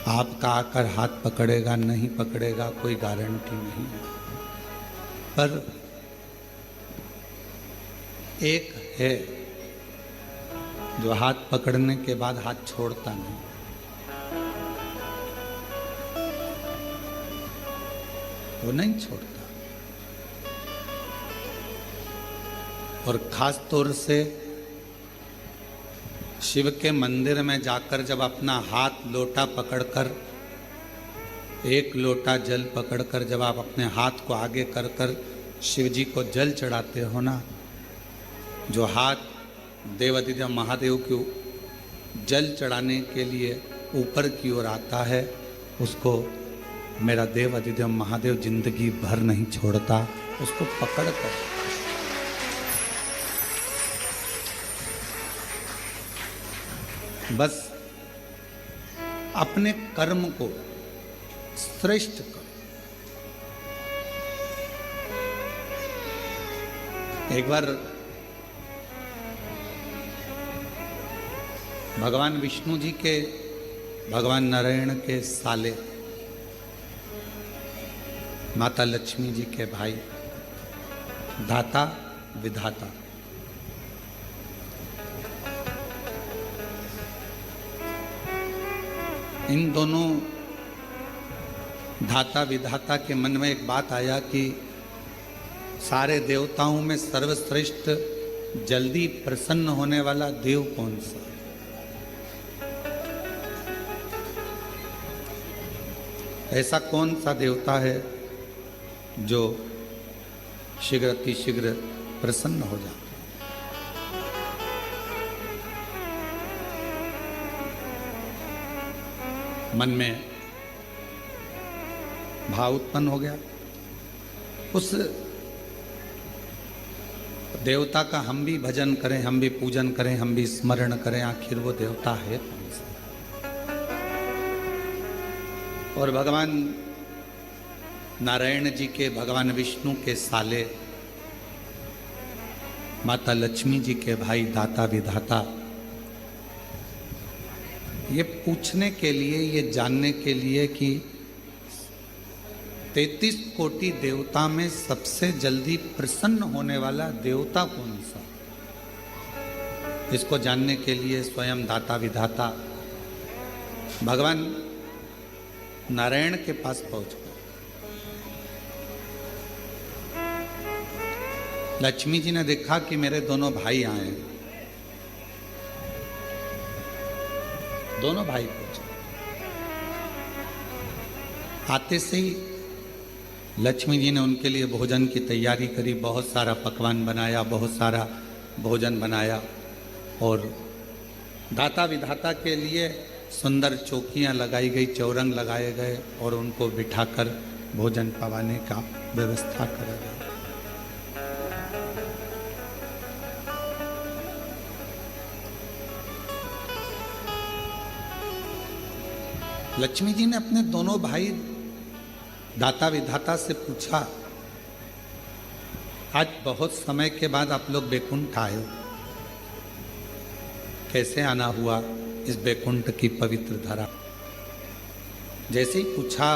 आपका आकर हाथ पकड़ेगा नहीं पकड़ेगा कोई गारंटी नहीं है, पर एक है जो हाथ पकड़ने के बाद हाथ छोड़ता नहीं। वो नहीं छोड़ता। और खास तौर से शिव के मंदिर में जाकर जब अपना हाथ लोटा पकड़कर, एक लोटा जल पकड़कर जब आप अपने हाथ को आगे कर कर शिव जी को जल चढ़ाते हो ना, जो हाथ देवाधिदेव महादेव को जल चढ़ाने के लिए ऊपर की ओर आता है, उसको मेरा देवाधिदेव महादेव जिंदगी भर नहीं छोड़ता। उसको पकड़ कर बस अपने कर्म को श्रेष्ठ करो। एक बार भगवान विष्णु जी के, भगवान नारायण के साले, माता लक्ष्मी जी के भाई, दाता विधाता, इन दोनों धाता विधाता के मन में एक बात आया कि सारे देवताओं में सर्वश्रेष्ठ जल्दी प्रसन्न होने वाला देव कौन सा? ऐसा कौन सा देवता है जो शीघ्र अतिशीघ्र प्रसन्न हो जाता? मन में भाव उत्पन्न हो गया। उस देवता का हम भी भजन करें, हम भी पूजन करें, हम भी स्मरण करें, आखिर वो देवता है कौन सा? और भगवान नारायण जी के, भगवान विष्णु के साले, माता लक्ष्मी जी के भाई, दाता विधाता, ये पूछने के लिए, ये जानने के लिए कि 33 कोटि देवता में सबसे जल्दी प्रसन्न होने वाला देवता कौन सा, इसको जानने के लिए स्वयं दाता विधाता भगवान नारायण के पास पहुंच गए। लक्ष्मी जी ने देखा कि मेरे दोनों भाई आए हैं। दोनों भाई पहुंचे। आते से ही लक्ष्मी जी ने उनके लिए भोजन की तैयारी करी, बहुत सारा पकवान बनाया, बहुत सारा भोजन बनाया और दाता विधाता के लिए सुंदर चौकियां लगाई गई, चौरंग लगाए गए और उनको बिठाकर भोजन पवाने का व्यवस्था करा गया। लक्ष्मी जी ने अपने दोनों भाई दाता विधाता से पूछा, आज बहुत समय के बाद आप लोग बैकुंठ आए हो, कैसे आना हुआ इस बैकुंठ की पवित्र धरा? जैसे ही पूछा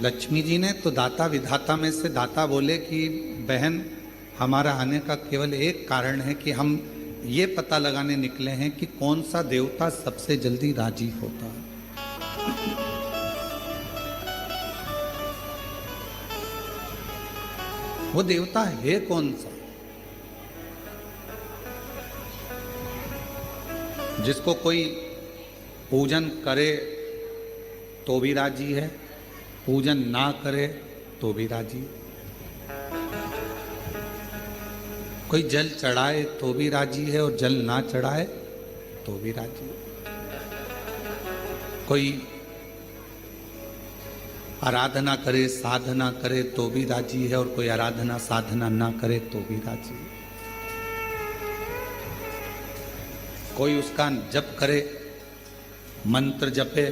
लक्ष्मी जी ने तो दाता विधाता में से दाता बोले कि बहन, हमारा आने का केवल एक कारण है कि हम ये पता लगाने निकले हैं कि कौन सा देवता सबसे जल्दी राजी होता है। वो देवता है कौन सा जिसको कोई पूजन करे तो भी राजी है, पूजन ना करे तो भी राजी, कोई जल चढ़ाए तो भी राजी है और जल ना चढ़ाए तो भी राजी, कोई आराधना करे साधना करे तो भी राजी है और कोई आराधना साधना ना करे तो भी राजी है, कोई उसका जप करे, मंत्र जपे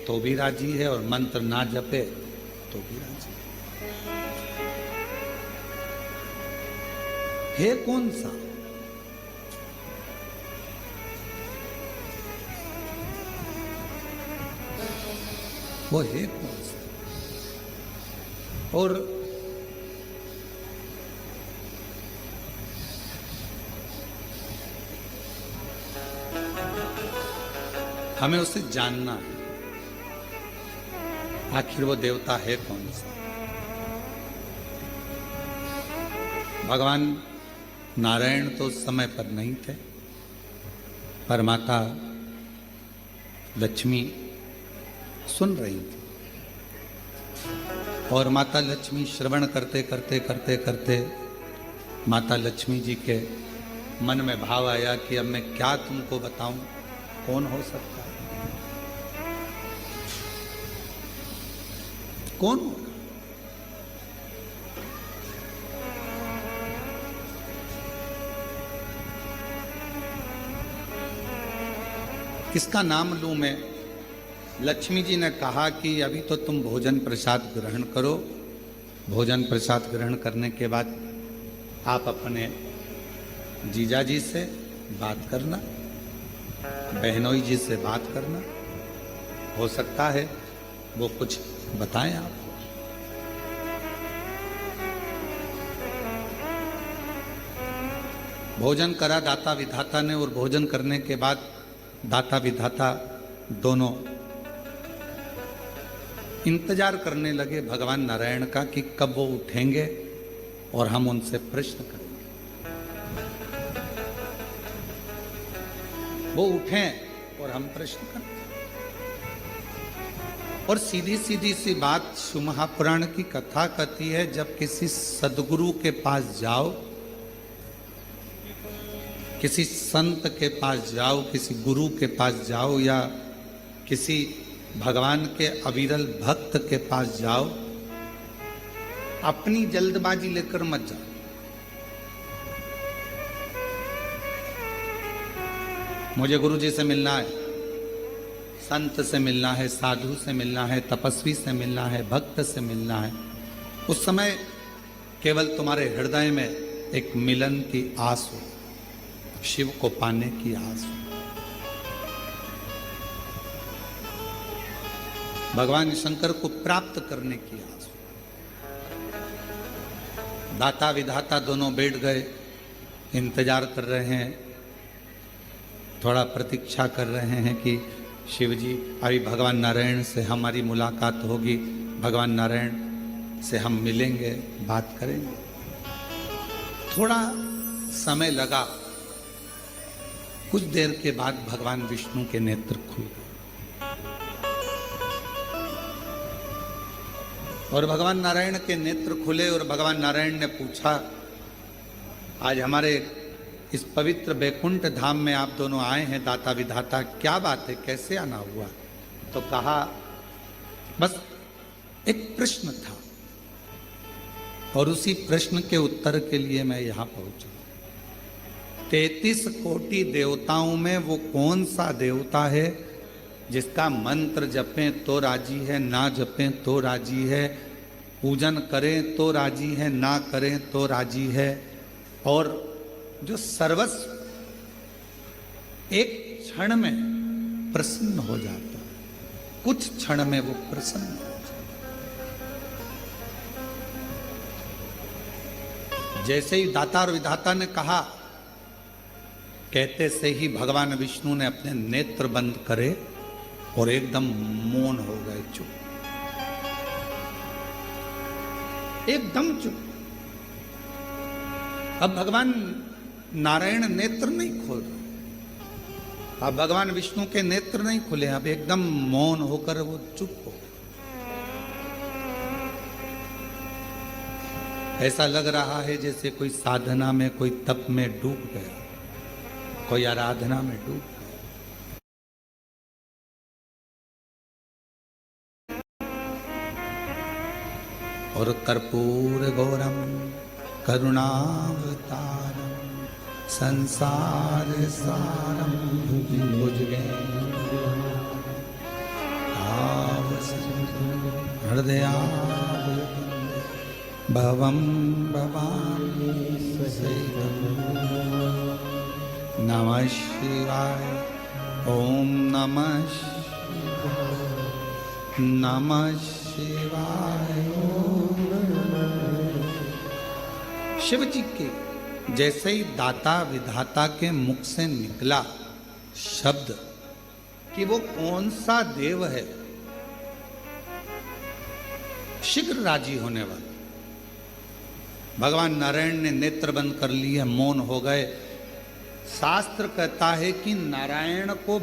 तो भी राजी है और मंत्र ना जपे तो भी राजी है कौन सा? वो है कौन सा? और हमें उसे जानना है, आखिर वो देवता है कौन सा। भगवान नारायण तो उस समय पर नहीं थे, पर माता लक्ष्मी सुन रही थी, और माता लक्ष्मी श्रवण करते करते करते करते माता लक्ष्मी जी के मन में भाव आया कि अब मैं क्या तुमको बताऊं, कौन हो सकता है, कौन होगा? किसका नाम लूं मैं? लक्ष्मी जी ने कहा कि अभी तो तुम भोजन प्रसाद ग्रहण करो, भोजन प्रसाद ग्रहण करने के बाद आप अपने जीजाजी से बात करना, बहनोई जी से बात करना, हो सकता है वो कुछ बताएं आप। भोजन करा दाता विधाता ने, और भोजन करने के बाद दाता विधाता दोनों इंतजार करने लगे भगवान नारायण का कि कब वो उठेंगे और हम उनसे प्रश्न करेंगे। वो उठें और हम प्रश्न करें। और सीधी सीधी सी बात शिवमहापुराण की कथा कहती है, जब किसी सदगुरु के पास जाओ, किसी संत के पास जाओ, किसी गुरु के पास जाओ, या किसी भगवान के अविरल भक्त के पास जाओ, अपनी जल्दबाजी लेकर मत जाओ। मुझे गुरु जी से मिलना है, संत से मिलना है, साधु से मिलना है, तपस्वी से मिलना है, भक्त से मिलना है, उस समय केवल तुम्हारे हृदय में एक मिलन की आस हो, शिव को पाने की आस हो, भगवान शंकर को प्राप्त करने की आस हो। दाता विधाता दोनों बैठ गए, इंतजार कर रहे हैं, थोड़ा प्रतीक्षा कर रहे हैं कि शिव जी अभी भगवान नारायण से हमारी मुलाकात होगी, भगवान नारायण से हम मिलेंगे, बात करेंगे। थोड़ा समय लगा, कुछ देर के बाद भगवान विष्णु के नेत्र खुल गए और भगवान नारायण के नेत्र खुले, और भगवान नारायण ने पूछा, आज हमारे इस पवित्र बैकुंठ धाम में आप दोनों आए हैं दाता विधाता, क्या बात है, कैसे आना हुआ? तो कहा, बस एक प्रश्न था और उसी प्रश्न के उत्तर के लिए मैं यहां पहुंचा। 33 कोटि देवताओं में वो कौन सा देवता है जिसका मंत्र जपें तो राजी है, ना जपें तो राजी है, पूजन करें तो राजी है, ना करें तो राजी है, और जो सर्वस्व एक क्षण में प्रसन्न हो जाता है, कुछ क्षण में वो प्रसन्न हो जाता है। जैसे ही दाता और विधाता ने कहा, कहते से ही भगवान विष्णु ने अपने नेत्र बंद करे और एकदम मौन हो गए, चुप, एकदम चुप। अब भगवान नारायण नेत्र नहीं खोल रहे, अब भगवान विष्णु के नेत्र नहीं खुले, अब एकदम मौन होकर वो चुप हो। ऐसा लग रहा है जैसे कोई साधना में, कोई तप में डूब गया, कोई आराधना में डूब गया। और कर्पूर गौरम करुणावतारम संसार सारम भुजगेन्द्र हृदया भवम भवानी सहितम। नमः शिवाय, ओम नमः शिवाय, नमः शिवाय। शिव जी के जैसे ही दाता विधाता के मुख से निकला शब्द कि वो कौन सा देव है, शीघ्र राजी होने वाला। भगवान नारायण ने नेत्र बंद कर लिए, मौन हो गए। शास्त्र कहता है कि नारायण को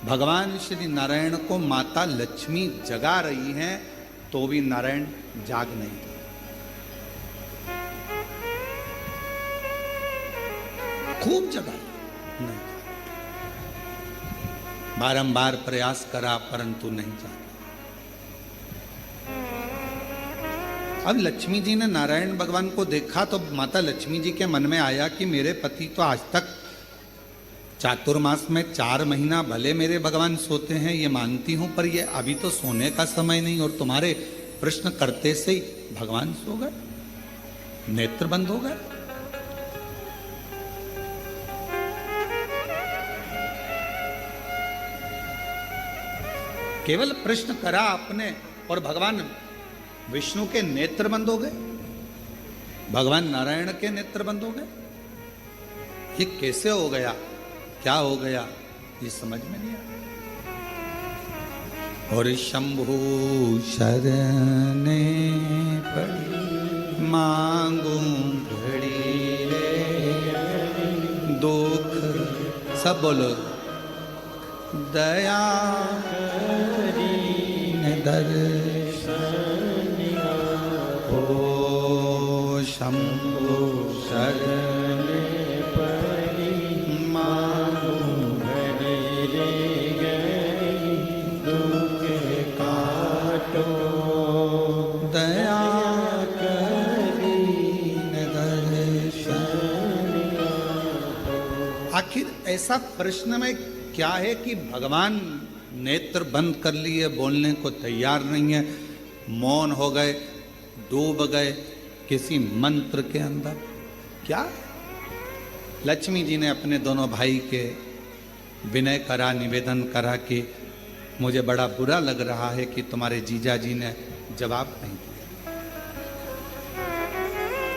भगवान श्री नारायण को माता लक्ष्मी जगा रही हैं, तो भी नारायण जाग नहीं गए। खूब जगाई, नहीं, बारंबार प्रयास करा परंतु नहीं जागा। अब लक्ष्मी जी ने नारायण भगवान को देखा तो माता लक्ष्मी जी के मन में आया कि मेरे पति तो आज तक चातुर्मास में 4 महीना भले मेरे भगवान सोते हैं, ये मानती हूं, पर ये अभी तो सोने का समय नहीं, और तुम्हारे प्रश्न करते से ही भगवान सो गए, नेत्र बंद हो गए। केवल प्रश्न करा आपने और भगवान विष्णु के नेत्र बंद हो गए, भगवान नारायण के नेत्र बंद हो गए। ये कैसे हो गया, क्या हो गया, ये समझ में नहीं आया। और शंभु शरणे पड़ी मांगू घड़ी दुख, सब बोलो दया दर्शन ओ शंभु शरणे पड़ी मांगू दुख काटो दया दर्शन। आखिर ऐसा प्रश्न में क्या है कि भगवान नेत्र बंद कर लिए, बोलने को तैयार नहीं है, मौन हो गए, डूब गए किसी मंत्र के अंदर। क्या लक्ष्मी जी ने अपने दोनों भाई के विनय करा, निवेदन करा कि मुझे बड़ा बुरा लग रहा है कि तुम्हारे जीजा जी ने जवाब नहीं दिया,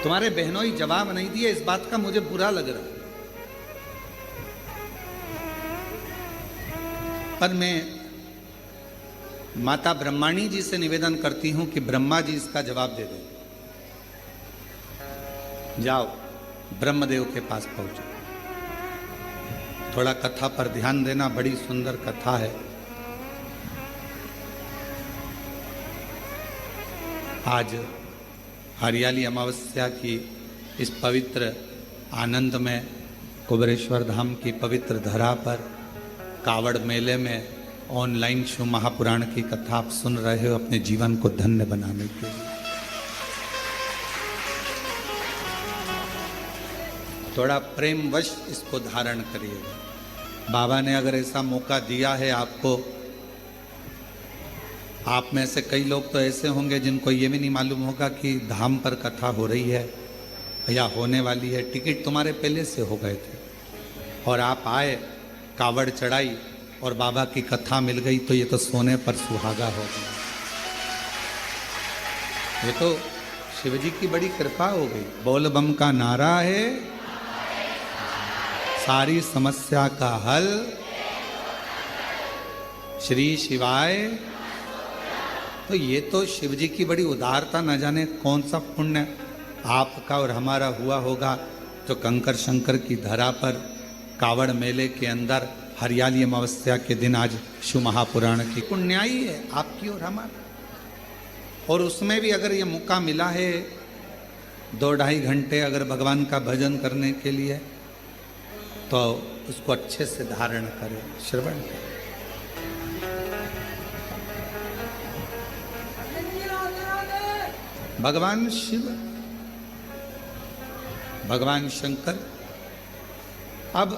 तुम्हारे बहनोई जवाब नहीं दिए, इस बात का मुझे बुरा लग रहा है। पर मैं माता ब्रह्माणी जी से निवेदन करती हूं कि ब्रह्मा जी इसका जवाब दे दें। जाओ ब्रह्मदेव के पास पहुंचो, थोड़ा कथा पर ध्यान देना, बड़ी सुंदर कथा है। आज हरियाली अमावस्या की इस पवित्र आनंद में कुबेरेश्वर धाम की पवित्र धरा पर कावड़ मेले में ऑनलाइन शिव महापुराण की कथा आप सुन रहे हो अपने जीवन को धन्य बनाने के लिए। थोड़ा प्रेमवश इसको धारण करिएगा। बाबा ने अगर ऐसा मौका दिया है आपको, आप में से कई लोग तो ऐसे होंगे जिनको ये भी नहीं मालूम होगा कि धाम पर कथा हो रही है या होने वाली है। टिकट तुम्हारे पहले से हो गए थे और आप आए, कावड़ चढ़ाई और बाबा की कथा मिल गई, तो ये तो सोने पर सुहागा हो गया। ये तो शिव जी की बड़ी कृपा हो गई। बोल बम का नारा है, सारी समस्या का हल श्री शिवाय। तो ये तो शिव जी की बड़ी उदारता, न जाने कौन सा पुण्य आपका और हमारा हुआ होगा, तो कंकर शंकर की धरा पर कावड़ मेले के अंदर हरियाली अमावस्या के दिन आज शिव महापुराण की पुण्याई है आपकी और हमारा। और उसमें भी अगर ये मौका मिला है 2-2.5 घंटे अगर भगवान का भजन करने के लिए, तो उसको अच्छे से धारण करें, श्रवण करें। भगवान शिव, भगवान शंकर अब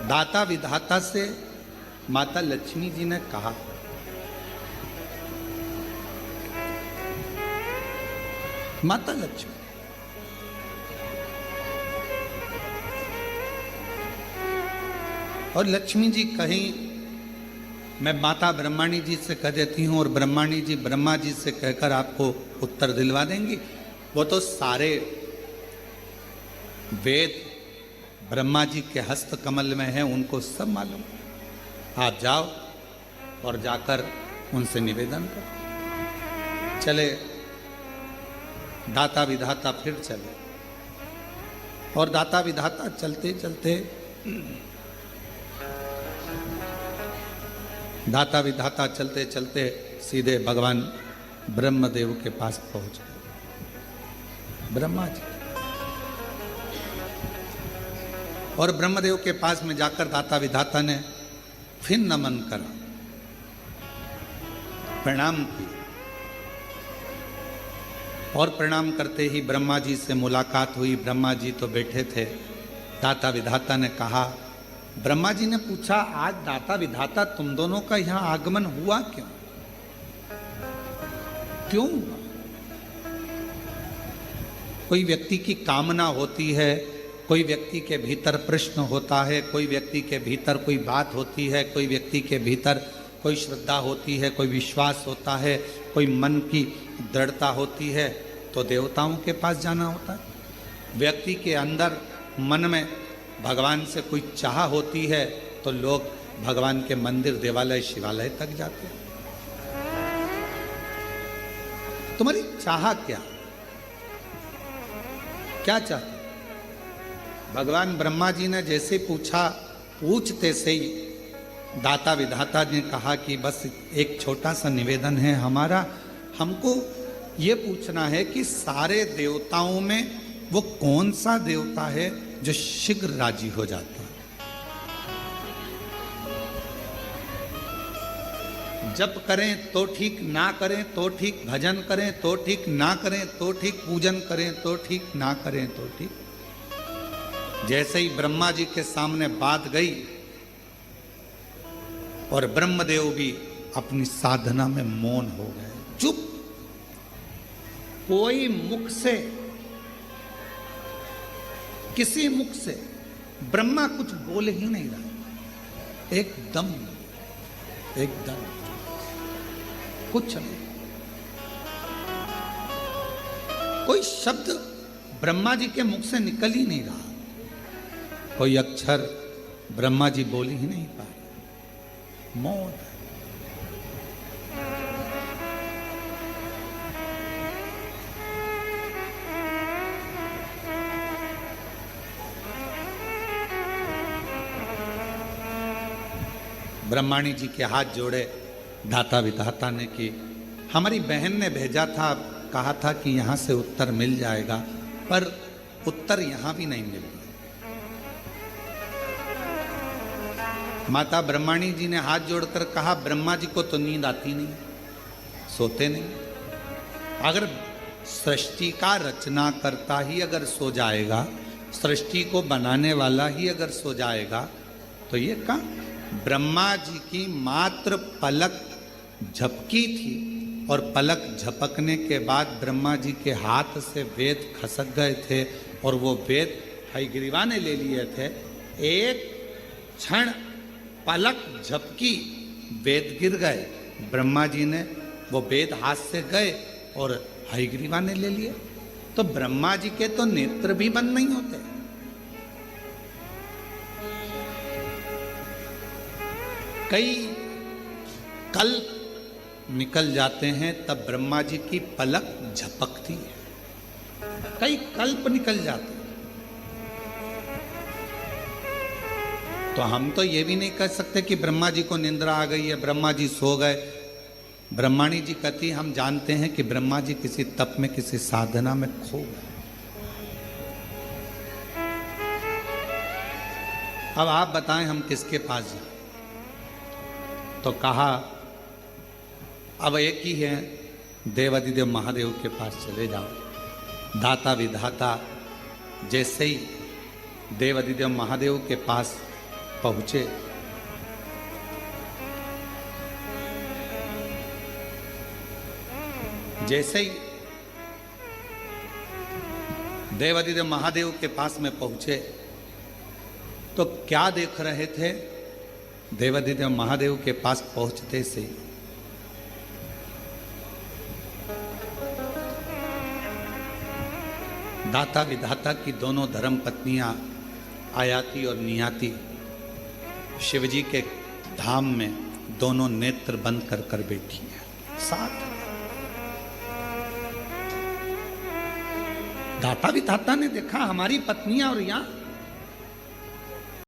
दाता विधाता से माता लक्ष्मी जी ने कहा, माता लक्ष्मी और लक्ष्मी जी कहीं मैं माता ब्रह्माणी जी से कह देती हूँ और ब्रह्माणी जी ब्रह्मा जी से कहकर आपको उत्तर दिलवा देंगी। वो तो सारे वेद ब्रह्मा जी के हस्त कमल में है, उनको सब मालूम। आप जाओ और जाकर उनसे निवेदन करो। चले दाता विधाता फिर चले, और दाता विधाता चलते चलते दाता विधाता चलते चलते सीधे भगवान ब्रह्मदेव के पास पहुंच गए, ब्रह्मा जी। और ब्रह्मदेव के पास में जाकर दाता विधाता ने फिर नमन करा, प्रणाम किया। और प्रणाम करते ही ब्रह्मा जी से मुलाकात हुई। ब्रह्मा जी तो बैठे थे। दाता विधाता ने कहा, ब्रह्मा जी ने पूछा, आज दाता विधाता तुम दोनों का यहां आगमन हुआ क्यों? क्यों हुआ? कोई व्यक्ति की कामना होती है, कोई व्यक्ति के भीतर प्रश्न होता है, कोई व्यक्ति के भीतर कोई बात होती है, कोई व्यक्ति के भीतर कोई श्रद्धा होती है, कोई विश्वास होता है, कोई मन की दृढ़ता होती है, तो देवताओं के पास जाना होता है। व्यक्ति के अंदर मन में भगवान से कोई चाह होती है तो लोग भगवान के मंदिर, देवालय, शिवालय तक जाते हैं। तुम्हारी चाह क्या क्या चाहते? भगवान ब्रह्मा जी ने जैसे पूछा, पूछते से ही दाता विधाता ने कहा कि बस एक छोटा सा निवेदन है हमारा, हमको ये पूछना है कि सारे देवताओं में वो कौन सा देवता है जो शीघ्र राजी हो जाता है? जप करें तो ठीक, ना करें तो ठीक, भजन करें तो ठीक, ना करें तो ठीक, पूजन करें तो ठीक, ना करें तो ठीक। जैसे ही ब्रह्मा जी के सामने बात गई और ब्रह्मदेव भी अपनी साधना में मौन हो गए, चुप। कोई मुख से, किसी मुख से ब्रह्मा कुछ बोल ही नहीं रहा, एकदम कुछ नहीं। कोई शब्द ब्रह्मा जी के मुख से निकल ही नहीं रहा, कोई अक्षर ब्रह्मा जी बोल ही नहीं पा रहे, मौन। ब्रह्माणी जी के हाथ जोड़े दाता विधाता ने कि हमारी बहन ने भेजा था, कहा था कि यहाँ से उत्तर मिल जाएगा, पर उत्तर यहाँ भी नहीं मिल रहा। माता ब्रह्माणी जी ने हाथ जोड़कर कहा, ब्रह्मा जी को तो नींद आती नहीं, सोते नहीं। अगर सृष्टि का रचना करता ही अगर सो जाएगा, सृष्टि को बनाने वाला ही अगर सो जाएगा, तो ये कहाँ? ब्रह्मा जी की मात्र पलक झपकी थी और पलक झपकने के बाद ब्रह्मा जी के हाथ से वेद खसक गए थे और वो वेद हयग्रीवा ने ले लिए थे। एक क्षण पलक झपकी, वेद गिर गए, ब्रह्मा जी ने वो वेद हाथ से गए और हयग्रीवा ने ले लिए। तो ब्रह्मा जी के तो नेत्र भी बंद नहीं होते। कई कल्प निकल जाते हैं तब ब्रह्मा जी की पलक झपकती है, कई कल्प निकल जाते हैं। तो हम तो ये भी नहीं कह सकते कि ब्रह्मा जी को निंद्रा आ गई है, ब्रह्मा जी सो गए। ब्रह्माणी जी कहती, हम जानते हैं कि ब्रह्मा जी किसी तप में, किसी साधना में खो गए। अब आप बताएं हम किसके पास जाएं? तो कहा अब एक ही है, देवादिदेव महादेव के पास चले जाओ। दाता विधाता जैसे ही देवादिदेव महादेव के पास पहुंचे, जैसे ही देवादिदेव महादेव के पास में पहुंचे तो क्या देख रहे थे? देवाधिदेव महादेव के पास पहुंचते से दाता विधाता की दोनों धर्म पत्नियां आयाती और नियाती शिवजी के धाम में दोनों नेत्र बंद कर कर बैठी हैं साथ। दाता विधाता ने देखा हमारी पत्नियां और यहां